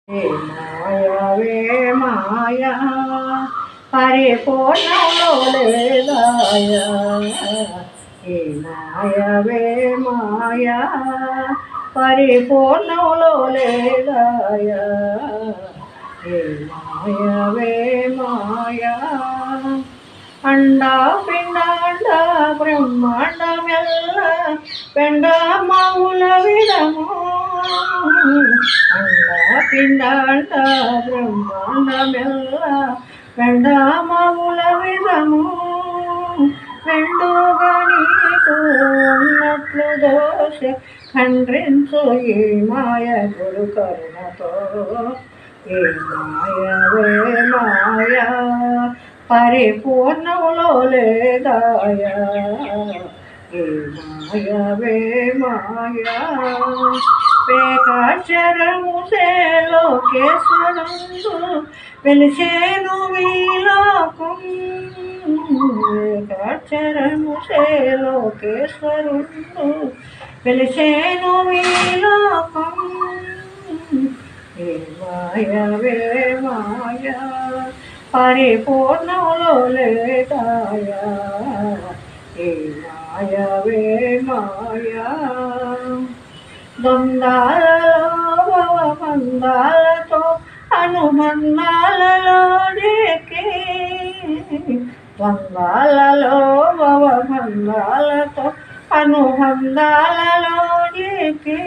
ఏ మాయవే మాయా పరిపూర్ణంలో లేదాయా. ఏ మాయవే మాయా పరిపూర్ణంలో లేదాయా. ఏ మాయవే మాయా అండా పిండాండ బ్రహ్మాండమెల్ల పెండ మౌల విధము. అండా పిండాండ బ్రహ్మాండమెల్ల పెండ మౌల విధము. రెండుగా నీకు ఉన్నట్లు దోష ఖండ్రించు ఈ మాయ గురు కరుణతో. ఏ మాయవే మాయా పరిపూర్ణంలో లేదాయా. ఏ మాయవే మాయా పేకాచరము లోకేశ్వరుండు వెలిసేను వీలోకం. పేకాచరము లోకేశ్వరుండు వెలిసేను వీలోకం. ఏ మాయవే మాయా పరిపూర్ణంలో లేదాయా. ఏ మాయవే మాయా ద్వంద్వాలలో భవబంధాలతో అనుబంధాలలో రేకే. ద్వంద్వాలలో భవబంధాలతో అనుబంధాలలో రేకే.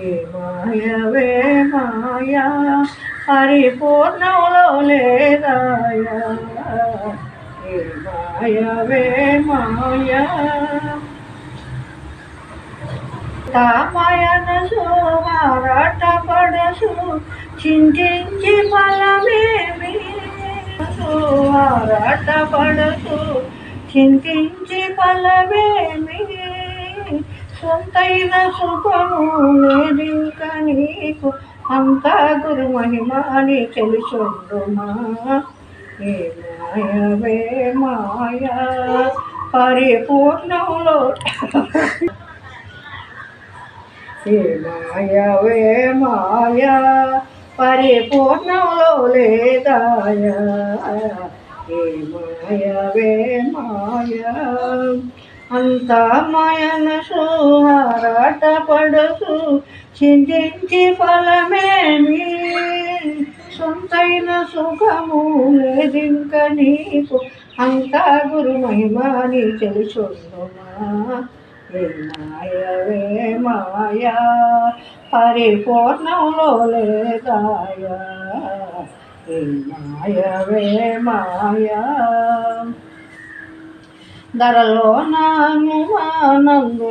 ఏ మాయవే మాయా పరిపూర్ణంలో లేదాయా. ఏ మాయవే మాయా మాయనసు మారాట పడసు చింతించి ఫలమేమి. మారాట పడసు చింతించి ఫలమేమి. సొంతైన సుఖము లేదింక నీకు అంతా గురు మహిమాని తెలుసుండుమా. ఏ మాయవే మాయా పరిపూర్ణంలో. ఏ మాయవే మాయా పరిపూర్ణంలో లేదాయా. ఏ మాయవే మాయా అంతా మాయనసు హారాట పడసు చింతించి ఫలమేమి. సొంతైన సుఖము లేదింక నీకు అంతా గురు మహిమాని తెలుసుండుమా. ఏ మాయవే మాయా పరిపూర్ణంలో లేదాయా. ఏ మాయవే మాయా ధరలో నానుమానందు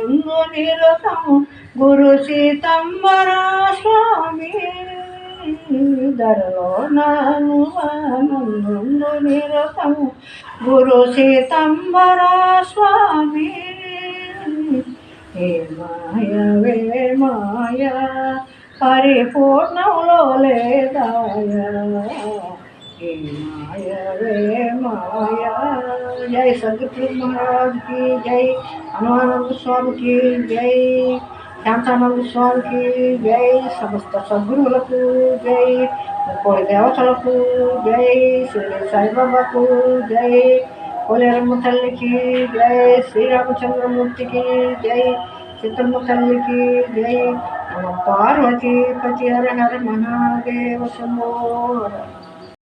నిరతం గురు సీతంబరా స్వామి. ధరలో నానుమానందు నిరతం గురు సీతంబరా స్వామి. ఏ మాయవే మాయా పరిపూర్ణంలో లేదాయా. ఏ మాయవే మాయా జై సద్గురు మహారాజ్ की जय, हनुमानंद स्वामी की जय, శాంతానంద స్వామికి జై, సమస్త సద్గురువులకు జై, ముక్కోడి దేవతలకు జై, షిరిడి సాయిబాబాకు జై, కోలేరమ్మ తల్లికి జై, శ్రీరామచంద్రమూర్తికి జై, చిత్తమ్మ తల్లికి జై, నమ పార్వతీ పతి హర హర మహాదేవ శంభో.